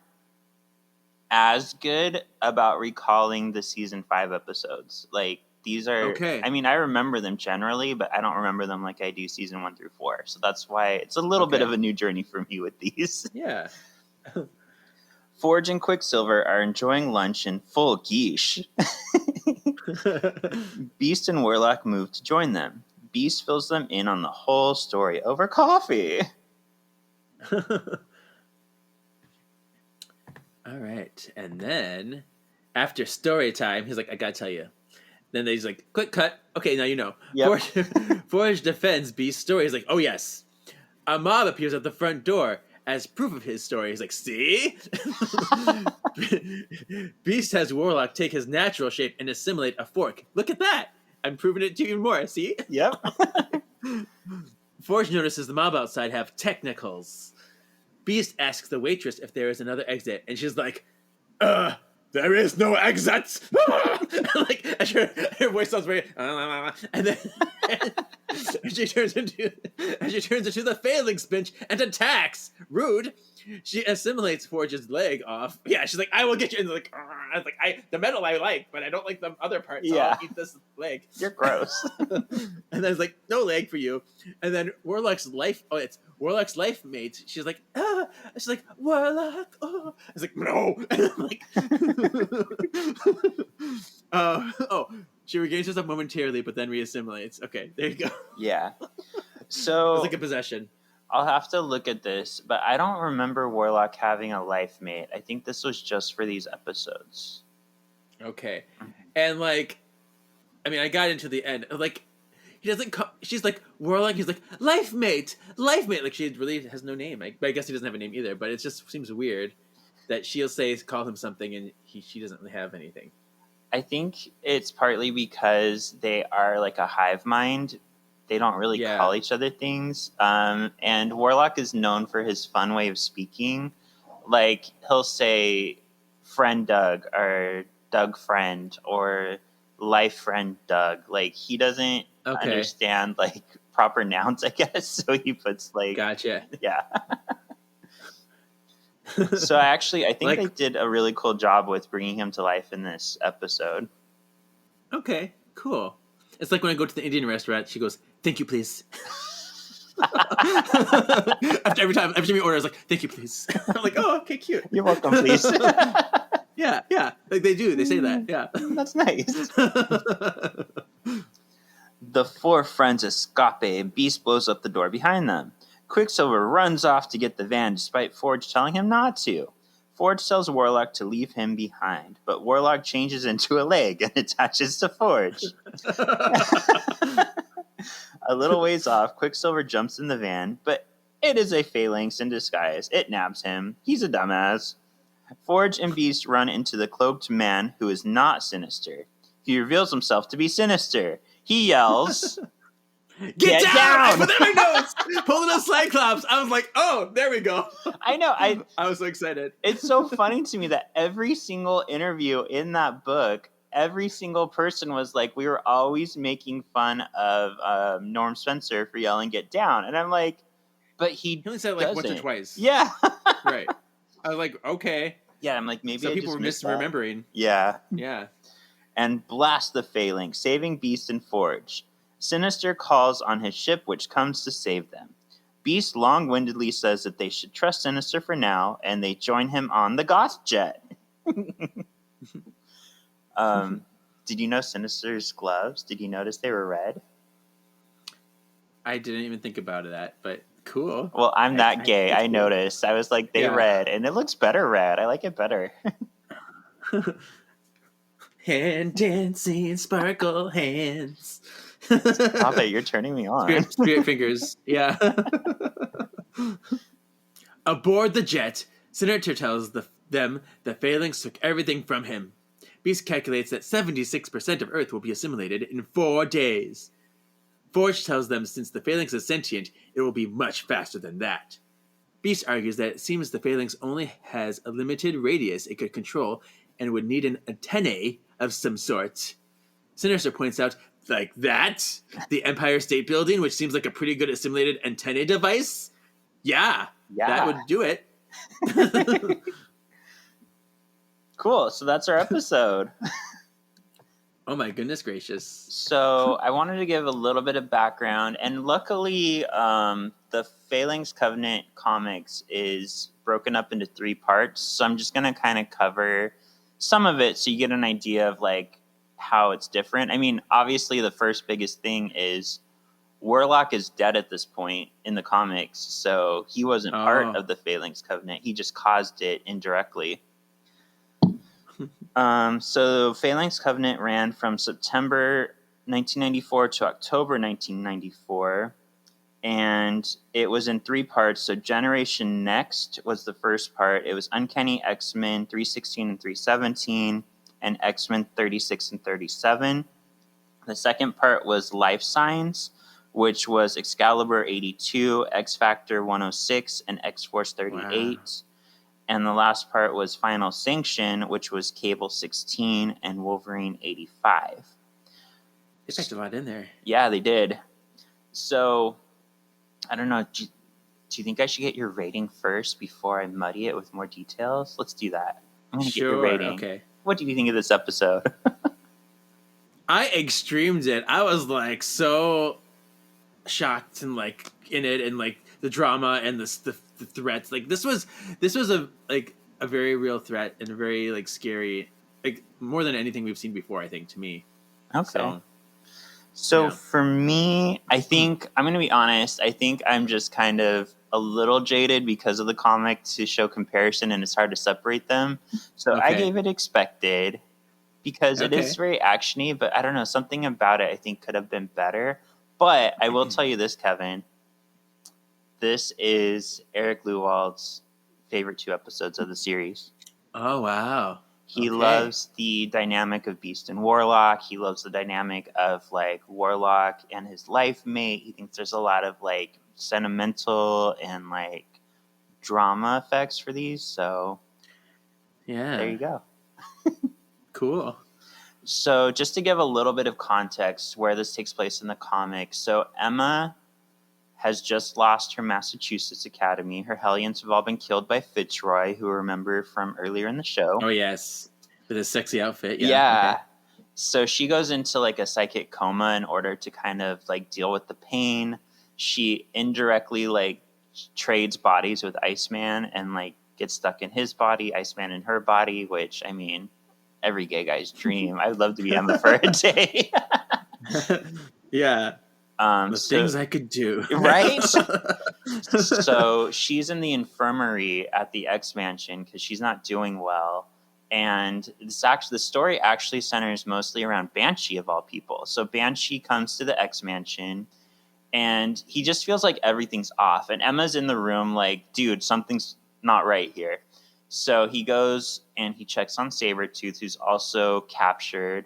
as good about recalling the season 5 episodes. Like, these are, Okay. I mean, I remember them generally, but I don't remember them like I do season 1 through 4. So that's why it's a little bit Okay. of a new journey for me with these. Yeah. Forge and Quicksilver are enjoying lunch in full geesh. Beast and Warlock move to join them. Beast fills them in on the whole story over coffee. All right. And then after story time, he's like, I gotta tell you. Then he's like, quick cut. Okay, now you know. Yep. Forge defends Beast's story. He's like, oh, yes. A mob appears at the front door as proof of his story. He's like, see? Beast has Warlock take his natural shape and assimilate a fork. Look at that. I'm proving it to you even more. See? Yep. Forge notices the mob outside have technicals. Beast asks the waitress if there is another exit, and she's like, there is no exit. Like, her voice sounds very, and then she turns into the Phalanx bench and attacks. Rude. She assimilates Forge's leg off. Yeah, she's like, I will get you. And like, I was like, the metal I like, but I don't like the other parts. So Yeah. I'll eat this leg. You're gross. And then it's like, no leg for you. And then Warlock's life mate. She's like, she's like, Warlock. Oh, it's like, no. And I'm like, she regains herself momentarily, but then reassimilates. Okay, there you go. Yeah. So It's like a possession. I'll have to look at this, but I don't remember Warlock having a life mate. I think this was just for these episodes. Okay. And like, I mean, I got into the end. Like, he doesn't call, she's like, Warlock, he's like, life mate. Like, she really has no name. I guess he doesn't have a name either, but it just seems weird that she'll call him something and she doesn't really have anything. I think it's partly because they are like a hive mind. They don't really call each other things. And Warlock is known for his fun way of speaking. Like, he'll say friend Doug or Doug friend or life friend Doug. Like, he doesn't understand like proper nouns, I guess. So he puts like, gotcha. Yeah. So I think like, they did a really cool job with bringing him to life in this episode. Okay, cool. It's like when I go to the Indian restaurant, she goes, thank you, please. after every time we order, I was like, thank you, please. I'm like, oh, okay, cute. You're welcome, please. Yeah. Like they do. They say that. Yeah. That's nice. The four friends escape and Beast blows up the door behind them. Quicksilver runs off to get the van despite Forge telling him not to. Forge tells Warlock to leave him behind, but Warlock changes into a leg and attaches to Forge. A little ways off, Quicksilver jumps in the van, but it is a Phalanx in disguise. It nabs him. He's a dumbass. Forge and Beast run into the cloaked man who is not Sinister. He reveals himself to be Sinister. He yells, Get down! I put that in my notes. Pulling up Cyclops. I was like, oh, there we go. I know. I was so excited. It's so funny to me that every single interview in that book, every single person was like, we were always making fun of Norm Spencer for yelling "Get down," and I'm like, but he only said it like once or twice. Yeah, right. I was like, okay. Yeah, I'm like, maybe so I people just were misremembering. Yeah. And blast the Phalanx, saving Beast and Forge. Sinister calls on his ship, which comes to save them. Beast long-windedly says that they should trust Sinister for now, and they join him on the Goth Jet. Did you know Sinister's gloves? Did you notice they were red? I didn't even think about that, but cool. Well, I'm that gay. I noticed. I was like, they red, and it looks better red. I like it better. Hand dancing, sparkle hands. Stop it, you're turning me on. Spirit fingers, yeah. Aboard the jet, Senator tells them the Phalanx took everything from him. Beast calculates that 76% of Earth will be assimilated in 4 days. Forge tells them since the Phalanx is sentient, it will be much faster than that. Beast argues that it seems the Phalanx only has a limited radius it could control and would need an antennae of some sort. Sinister points out, like that? The Empire State Building, which seems like a pretty good assimilated antennae device? Yeah, that would do it. Cool. So that's our episode. Oh my goodness gracious. So I wanted to give a little bit of background, and luckily, the Phalanx Covenant comics is broken up into 3 parts. So I'm just gonna kind of cover some of it, so you get an idea of like how it's different. I mean, obviously, the first biggest thing is Warlock is dead at this point in the comics, so he wasn't part of the Phalanx Covenant. He just caused it indirectly. So Phalanx Covenant ran from September 1994 to October 1994, and it was in 3 parts. So Generation Next was the first part. It was Uncanny X-Men 316 and 317, and X-Men 36 and 37. The second part was Life Signs, which was Excalibur 82, X-Factor 106, and X-Force 38. Wow. And the last part was Final Sanction, which was Cable 16 and Wolverine 85. They packed a lot in there. Yeah, they did. So, I don't know. Do you think I should get your rating first before I muddy it with more details? Let's do that. I'm going to get your rating. Okay. What do you think of this episode? I extremed it. I was like so shocked and like in it, and like the drama and the threats. Like this was a very real threat and a very like scary, like more than anything we've seen before, I think, to me. Okay. So yeah. For me, I think I'm going to be honest. I think I'm just kind of a little jaded because of the comic to show comparison, and it's hard to separate them. So I gave it expected because it is very actiony, but I don't know, something about it I think could have been better. But I will tell you this, Kevin. This is Eric Lewald's favorite 2 episodes of the series. Oh, wow. He loves the dynamic of Beast and Warlock. He loves the dynamic of like Warlock and his life mate. He thinks there's a lot of like sentimental and like drama effects for these. So yeah, there you go. Cool. So just to give a little bit of context where this takes place in the comics. So Emma has just lost her Massachusetts Academy. Her Hellions have all been killed by Fitzroy, who we remember from earlier in the show. Oh, yes. With his sexy outfit. Yeah. Okay. So she goes into like a psychic coma in order to kind of like deal with the pain. She indirectly like trades bodies with Iceman and like gets stuck in his body, Iceman in her body, which, I mean, every gay guy's dream. I'd love to be Emma for a day. Yeah. Things I could do. Right? So she's in the infirmary at the X Mansion because she's not doing well. And the story actually centers mostly around Banshee, of all people. So Banshee comes to the X Mansion, and he just feels like everything's off. And Emma's in the room like, dude, something's not right here. So he goes and he checks on Sabretooth, who's also captured.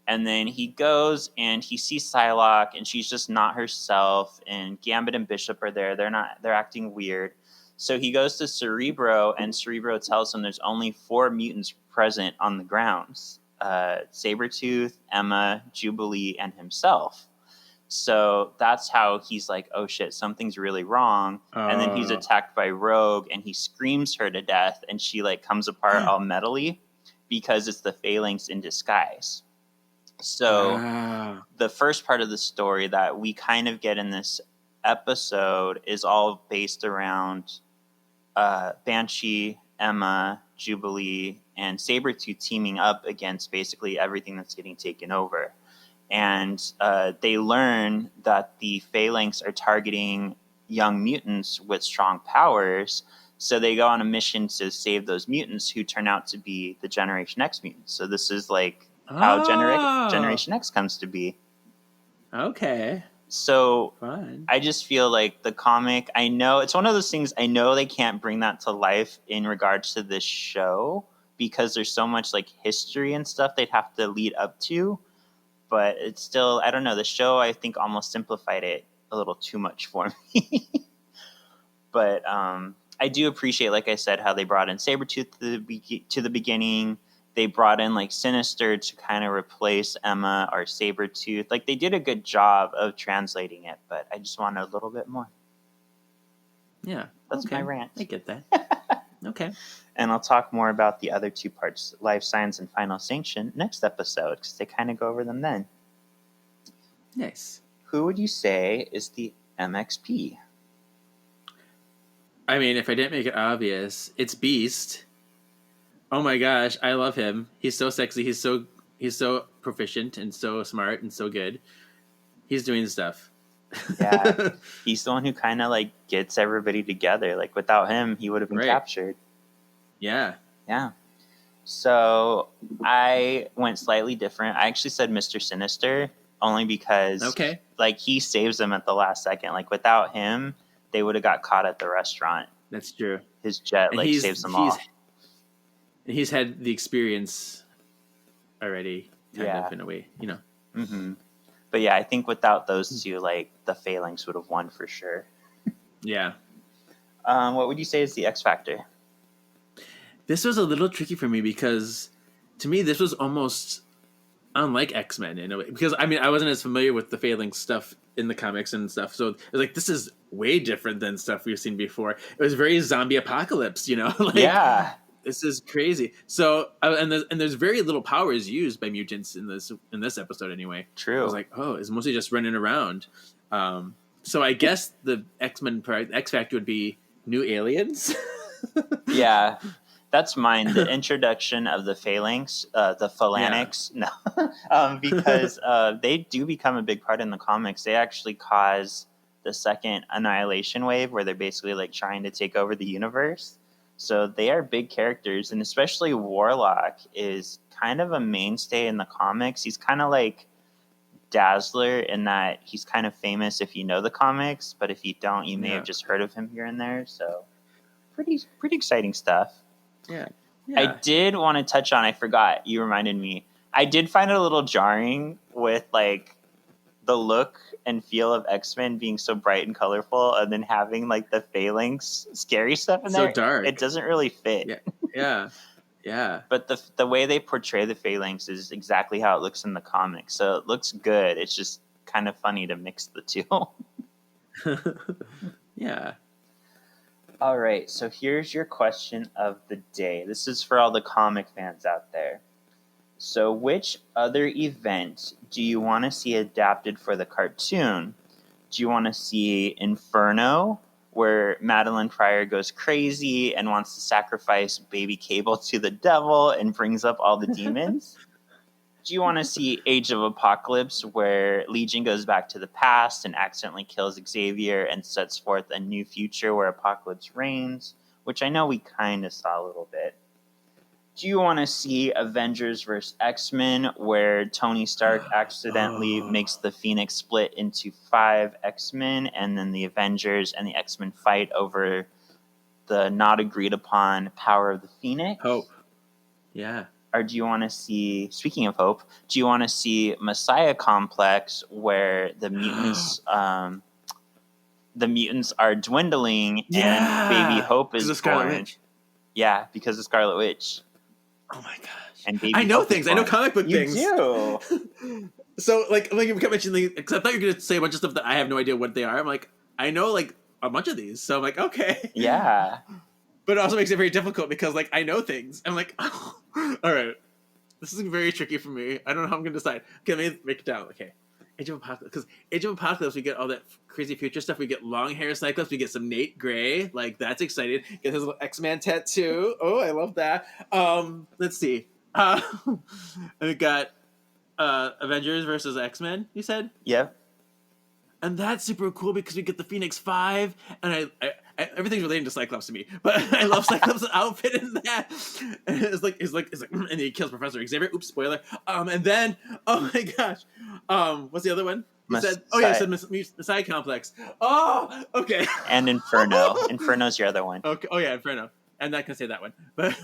And then he goes and he sees Psylocke, and she's just not herself. And Gambit and Bishop are there. They're acting weird. So he goes to Cerebro, and Cerebro tells him there's only 4 mutants present on the grounds. Sabretooth, Emma, Jubilee, and himself. So that's how he's like, oh shit, something's really wrong. And then he's attacked by Rogue, and he screams her to death, and she like comes apart all metally because it's the Phalanx in disguise. So the first part of the story that we kind of get in this episode is all based around Banshee, Emma, Jubilee, and Sabretooth teaming up against basically everything that's getting taken over. And they learn that the Phalanx are targeting young mutants with strong powers. So they go on a mission to save those mutants, who turn out to be the Generation X mutants. So this is like how Generation X comes to be. Okay. So fine. I just feel like the comic, I know it's one of those things, I know they can't bring that to life in regards to this show because there's so much like history and stuff they'd have to lead up to. But it's still, I don't know, the show I think almost simplified it a little too much for me. But I do appreciate, like I said, how they brought in Sabretooth to the beginning. They brought in like Sinister to kind of replace Emma or Sabretooth. Like they did a good job of translating it, but I just wanted a little bit more. Yeah. That's my rant. I get that. Okay. And I'll talk more about the other two parts, Life Science and Final Sanction, next episode, because they kind of go over them then. Nice. Who would you say is the MXP? I mean, if I didn't make it obvious, it's Beast. Oh my gosh, I love him. He's so sexy. He's so proficient and so smart and so good. He's doing stuff. Yeah, he's the one who kind of like gets everybody together. Like without him, he would have been Right. captured. Yeah. Yeah. So I went slightly different. I actually said Mr. Sinister only because like he saves them at the last second. Like without him, they would have got caught at the restaurant. That's true. His jet And saves them all. He's had the experience already, kind of in a way, you know. Mm-hmm. But yeah, I think without those two, like the Phalanx would have won for sure. Yeah. What would you say is the X Factor? This was a little tricky for me because to me this was almost unlike X-Men in a way. Because I mean I wasn't as familiar with the Phalanx stuff in the comics and stuff. So it was like this is way different than stuff we've seen before. It was very zombie apocalypse, you know? Like, yeah. This is crazy. So and there's very little powers used by mutants in this episode anyway. True. I was like, oh, it's mostly just running around. So I guess the X-Men X Factor would be new aliens. Yeah, that's mine. The introduction of the Phalanx, because they do become a big part in the comics. They actually cause the second Annihilation wave, where they're basically like trying to take over the universe. So they are big characters, and especially Warlock is kind of a mainstay in the comics. He's kind of like Dazzler in that he's kind of famous if you know the comics, but if you don't, you may have just heard of him here and there. So pretty exciting stuff. Yeah. I did want to touch on, I forgot, you reminded me. I did find it a little jarring with like the look and feel of X-Men being so bright and colorful and then having like the Phalanx scary stuff in there. So dark. It doesn't really fit. Yeah. But the way they portray the Phalanx is exactly how it looks in the comics. So it looks good. It's just kind of funny to mix the two. Yeah. All right, so here's your question of the day. This is for all the comic fans out there. So which other event do you want to see adapted for the cartoon? Do you want to see Inferno, where Madeline Pryor goes crazy and wants to sacrifice baby Cable to the devil and brings up all the demons? Do you want to see Age of Apocalypse, where Legion goes back to the past and accidentally kills Xavier and sets forth a new future where Apocalypse reigns, which I know we kind of saw a little bit? Do you want to see Avengers vs. X-Men, where Tony Stark accidentally makes the Phoenix split into 5 X-Men, and then the Avengers and the X-Men fight over the not agreed upon power of the Phoenix? Hope. Yeah. Or do you want to see, speaking of Hope, do you want to see Messiah Complex, where the mutants are dwindling and baby Hope is born? Witch. Yeah, because of Scarlet Witch. Oh my gosh! And baby I know Hope things. is I know born. comic book things. You do. So, like you kept mentioning, because I thought you were going to say a bunch of stuff that I have no idea what they are. I'm like, I know like a bunch of these, so I'm like, okay. Yeah. But it also makes it very difficult because like I know things. I'm like, oh, all right, this is very tricky for me. I don't know how I'm going to decide. Okay, let me break it down. Okay, Age of Apocalypse, because Age of Apocalypse, we get all that crazy future stuff. We get long hair Cyclops. We get some Nate Gray. Like that's exciting. Get his little X-Man tattoo. Oh, I love that. Let's see. And we got Avengers versus X-Men. You said. Yep. And that's super cool because we get the Phoenix 5, and I everything's relating to Cyclops to me, but I love Cyclops' outfit in that. And it's like, and he kills Professor Xavier. Oops, spoiler. And then, oh my gosh, what's the other one? You said Messiah Complex. Oh, okay. And Inferno. Inferno's your other one. Okay. Oh yeah, Inferno. I'm not gonna say that one, but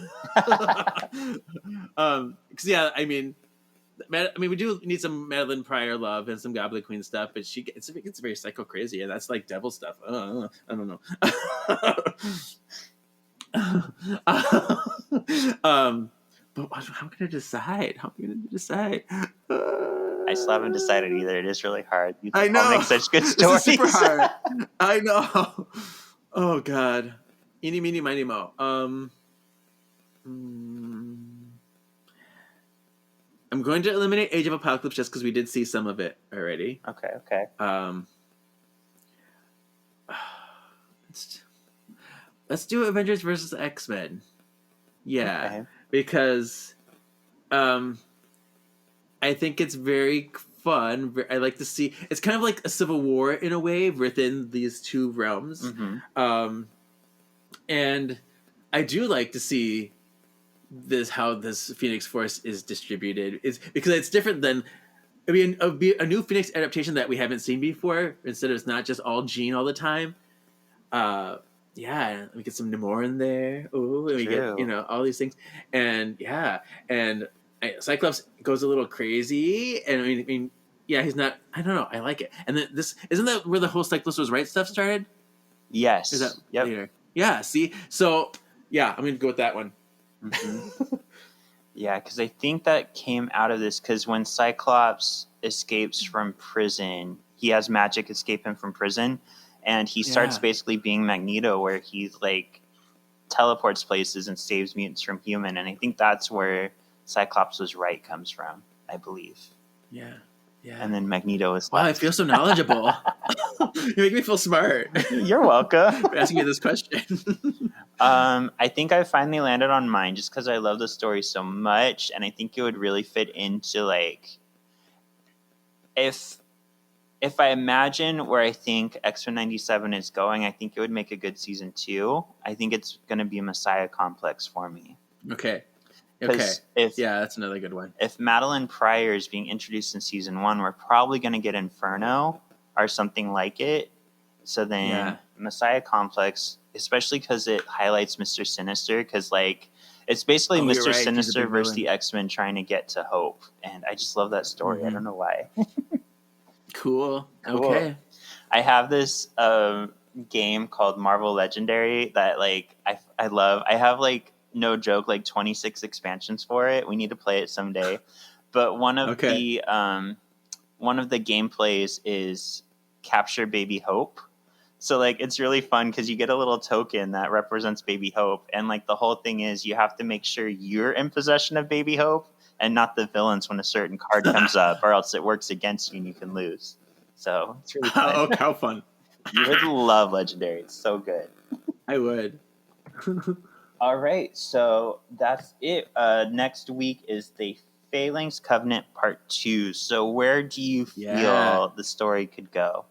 because yeah, I mean, we do need some Madeline Pryor love and some Goblin Queen stuff, but it's very psycho crazy, and that's like devil stuff. I don't know. But how am I gonna decide? I still haven't decided either. It is really hard. You I know. all make such good stories. It's super hard. I know. Oh God. Eeny, meeny, miny, mo. I'm going to eliminate Age of Apocalypse just because we did see some of it already. Okay. Let's do Avengers versus X-Men. Yeah, Okay. because I think it's very fun. I like to see. It's kind of like a civil war in a way within these two realms, and I do like to see how this Phoenix Force is distributed. Is because it's different than. I mean, a new Phoenix adaptation that we haven't seen before. Instead, it's not just all Jean all the time. Yeah, we get some Namor in there. Oh, and we get all these things, and Cyclops goes a little crazy, and I mean, yeah, he's not. I don't know. I like it, and then this isn't that where the whole Cyclops was right stuff started. Yes. Is that later? Yeah. See, so yeah, I'm gonna go with that one. Yeah, because I think that came out of this because when Cyclops escapes from prison, he has magic escape him from prison, and he starts basically being Magneto, where he's like teleports places and saves mutants from human, and I think that's where Cyclops was right comes from, I believe. Yeah. And then Magneto is wow, I feel so knowledgeable. You make me feel smart. You're welcome. For asking me this question. I think I finally landed on mine just because I love the story so much, and I think it would really fit into like if I imagine where I think X-Men 97 is going, I think it would make a good season 2. I think it's going to be Messiah Complex for me. Okay. That's another good one. If Madeline Pryor is being introduced in season 1, we're probably going to get Inferno or something like it. So then Messiah Complex, especially because it highlights Mr. Sinister, because like it's basically Mr. Sinister versus the X-Men trying to get to Hope, and I just love that story. I don't know why. Cool. Okay. I have this game called Marvel Legendary that like I love. I have like no joke like 26 expansions for it. We need to play it someday. But one of the gameplays is capture Baby Hope. So like it's really fun because you get a little token that represents Baby Hope, and like the whole thing is you have to make sure you're in possession of Baby Hope and not the villains when a certain card comes up, or else it works against you and you can lose. So it's really fun. Oh, how fun. You would love Legendary. It's so good. I would. All right, so that's it. Next week is the Phalanx Covenant Part 2. So where do you feel the story could go?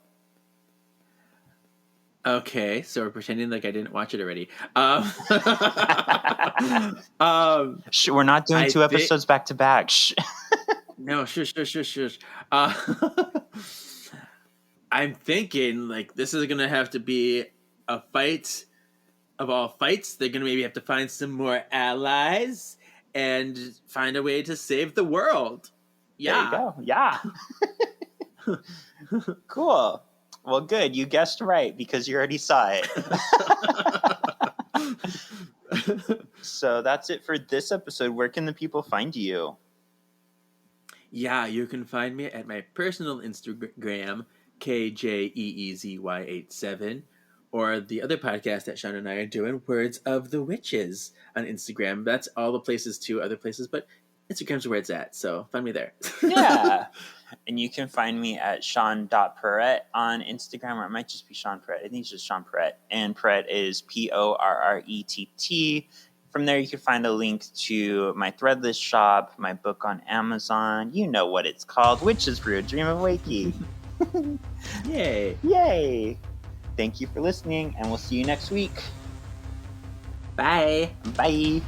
Okay, so we're pretending like I didn't watch it already. We're not doing two episodes back to back. No, shush. I'm thinking like this is gonna have to be a fight of all fights. They're gonna maybe have to find some more allies and find a way to save the world. Yeah. There you go. Yeah. Cool. Well, good. You guessed right because you already saw it. So that's it for this episode. Where can the people find you? Yeah, you can find me at my personal Instagram, KJEEZY87, or the other podcast that Shawn and I are doing, Words of the Witches, on Instagram. That's all the places too, other places, but Instagram's where it's at, so find me there. Yeah. And you can find me at Shawn.Perrett on Instagram, or it might just be Shawn Perrett. I think it's just Shawn Perrett. And Perrett is Porrett. From there, you can find a link to my Threadless shop, my book on Amazon. You know what it's called, Witches Brew, Dream of Wakey. Yay! Thank you for listening, and we'll see you next week. Bye. Bye.